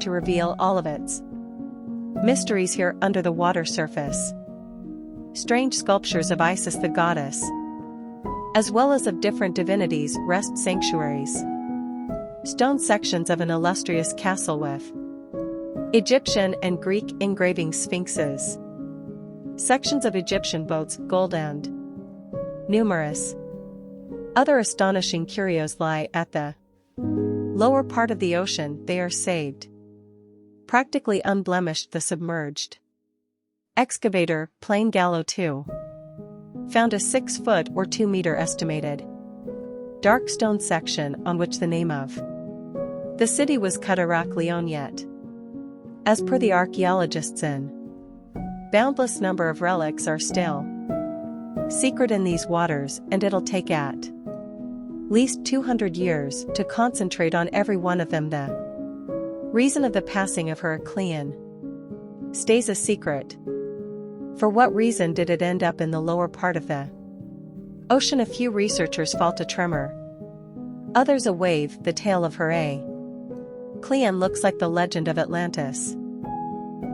To reveal all of its mysteries here under the water surface. Strange sculptures of Isis the goddess, as well as of different divinities, rest sanctuaries. Stone sections of an illustrious castle with Egyptian and Greek engraving sphinxes. Sections of Egyptian boats, gold and numerous other astonishing curios lie at the lower part of the ocean. They are saved, practically unblemished. The submerged excavator, Plain Gallo 2, found a 6-foot or 2-meter estimated dark stone section on which the name of the city was cut. Heraklion yet. As per the archaeologists, in boundless number of relics are still secret in these waters, and it'll take at least 200 years to concentrate on every one of them. The reason of the passing of Heraklion stays a secret. For what reason did it end up in the lower part of the ocean? A few researchers fault a tremor, others a wave. The tale of Heraklion looks like the legend of Atlantis.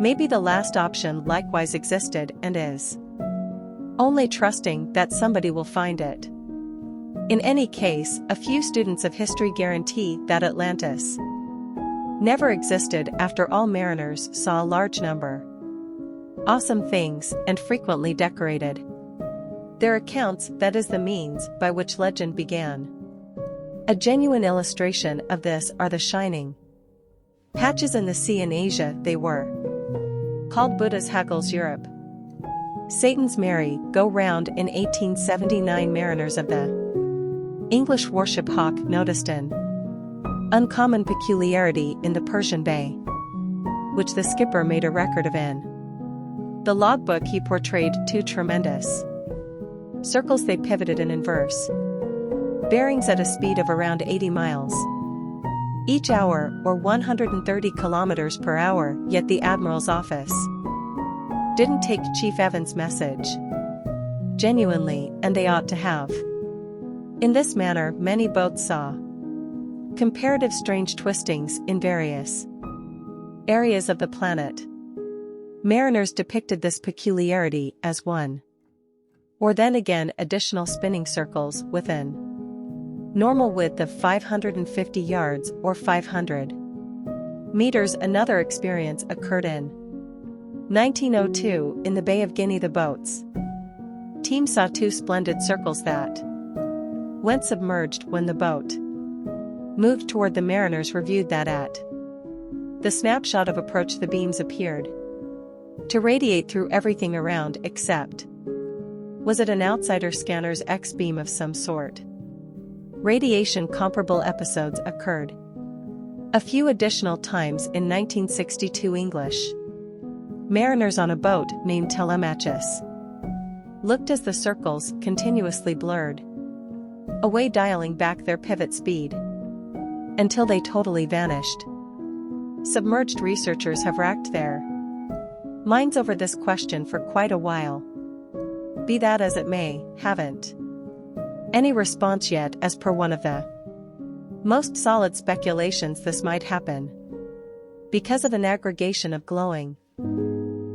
Maybe the last option likewise existed and is, only trusting that somebody will find it. In any case, a few students of history guarantee that Atlantis never existed. After all, mariners saw a large number awesome things, and frequently decorated their accounts. That is the means by which legend began. A genuine illustration of this are the shining patches in the sea in Asia. They were called Buddha's Haggles. Europe, Satan's merry go round. In 1879, mariners of the English warship Hawk noticed an uncommon peculiarity in the Persian Bay, which the skipper made a record of. In the logbook he portrayed 2 tremendous circles. They pivoted in inverse bearings at a speed of around 80 miles each hour or 130 kilometers per hour, yet the Admiral's office didn't take Chief Evans' message genuinely, and they ought to have. In this manner many boats saw comparative strange twistings in various areas of the planet. Mariners depicted this peculiarity as one, or then again additional spinning circles within normal width of 550 yards or 500 meters. Another experience occurred in 1902 in the Bay of Guinea. The boats team saw two splendid circles that went submerged when the boat moved toward the mariners. Reviewed that at the snapshot of approach the beams appeared to radiate through everything around except, was it an outsider scanner's X-beam of some sort? Radiation. Comparable episodes occurred a few additional times in 1962. English mariners on a boat named Telemachus looked as the circles continuously blurred away, dialing back their pivot speed until they totally vanished. Submerged researchers have racked their minds over this question for quite a while. Be that as it may, haven't any response yet. As per one of the most solid speculations, this might happen because of an aggregation of glowing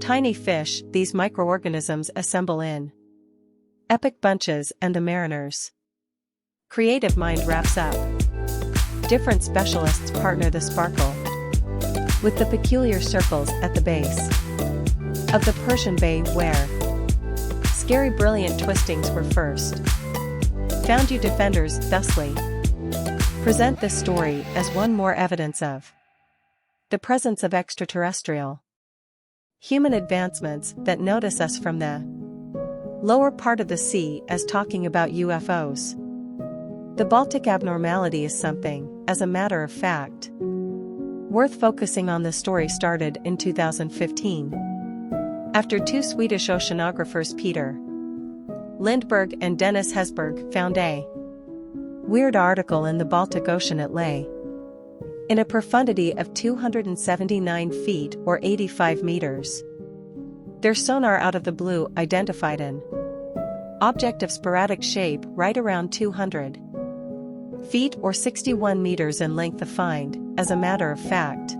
tiny fish. These microorganisms assemble in epic bunches, and the mariner's creative mind wraps up. Different specialists partner the sparkle with the peculiar circles at the base of the Persian Bay, where scary brilliant twistings were first found. You defenders thusly present this story as one more evidence of the presence of extraterrestrial human advancements that notice us from the lower part of the sea, as talking about UFOs. The Baltic abnormality is something, as a matter of fact, worth focusing on. The story started in 2015 after two Swedish oceanographers, Peter Lindberg and Dennis Hesberg, found a weird article in the Baltic Ocean. It lay in a profundity of 279 feet or 85 meters. Their sonar out of the blue identified an object of sporadic shape right around 200 feet or 61 meters in length. The find, as a matter of fact,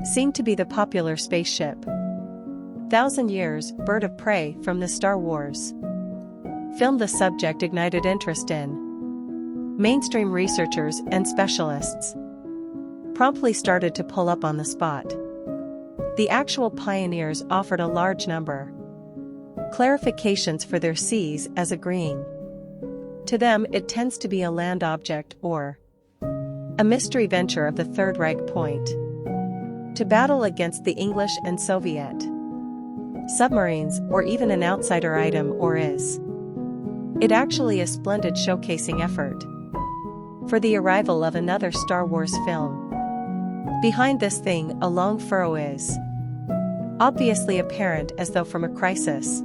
seemed to be the popular spaceship 1000 Years Bird of Prey from the Star Wars film. The subject ignited interest in mainstream researchers, and specialists promptly started to pull up on the spot. The actual pioneers offered a large number clarifications for their seas, as agreeing to them it tends to be a land object or a mystery venture of the Third Reich point to battle against the English and Soviet submarines, or even an outsider item, or is it actually a splendid showcasing effort for the arrival of another Star Wars film? Behind this thing a long furrow is obviously apparent, as though from a crisis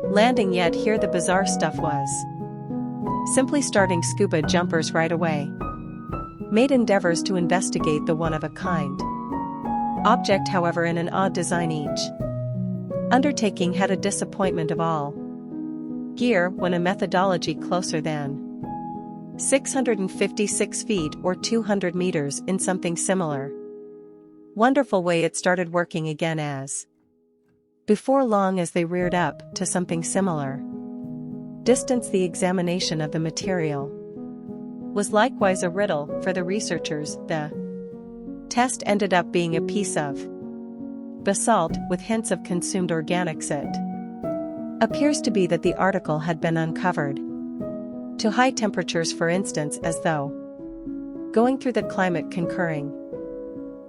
landing, yet here the bizarre stuff was simply starting. Scuba jumpers right away made endeavors to investigate the one-of-a-kind object. However, in an odd design, each undertaking had a disappointment of all gear when a methodology closer than 656 feet or 200 meters in something similar wonderful way it started working again. As before long as they reared up to something similar distance, the examination of the material was likewise a riddle for the researchers. The test ended up being a piece of basalt with hints of consumed organics. It appears to be that the article had been uncovered to high temperatures, for instance, as though going through the climate concurring.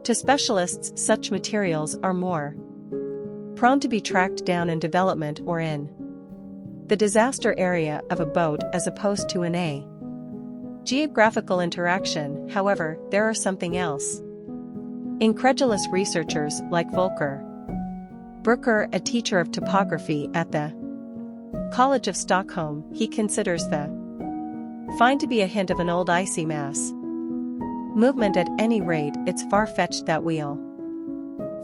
To specialists, such materials are more prone to be tracked down in development or in the disaster area of a boat, as opposed to in a geographical interaction. However, there are something else. Incredulous researchers like Volker Brucker, a teacher of topography at the College of Stockholm, he considers the find to be a hint of an old icy mass Movement at any rate, it's far-fetched that we'll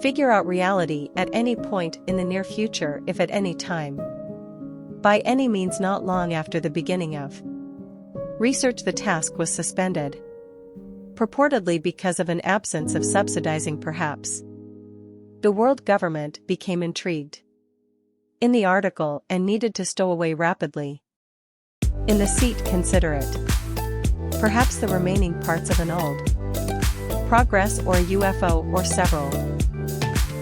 figure out reality at any point in the near future, if at any time. By any means not long after the beginning of research the task was suspended. Purportedly because of an absence of subsidizing perhaps. The world government became intrigued in the article and needed to stow away rapidly. In the seat considerate. Perhaps the remaining parts of an old progress or a UFO or several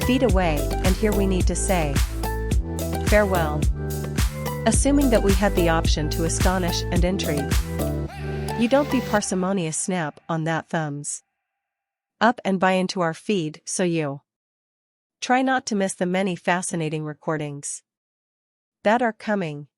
feet away, and here we need to say farewell. Assuming that we had the option to astonish and intrigue. You don't be parsimonious, snap on that thumbs up and buy into our feed so you try not to miss the many fascinating recordings that are coming.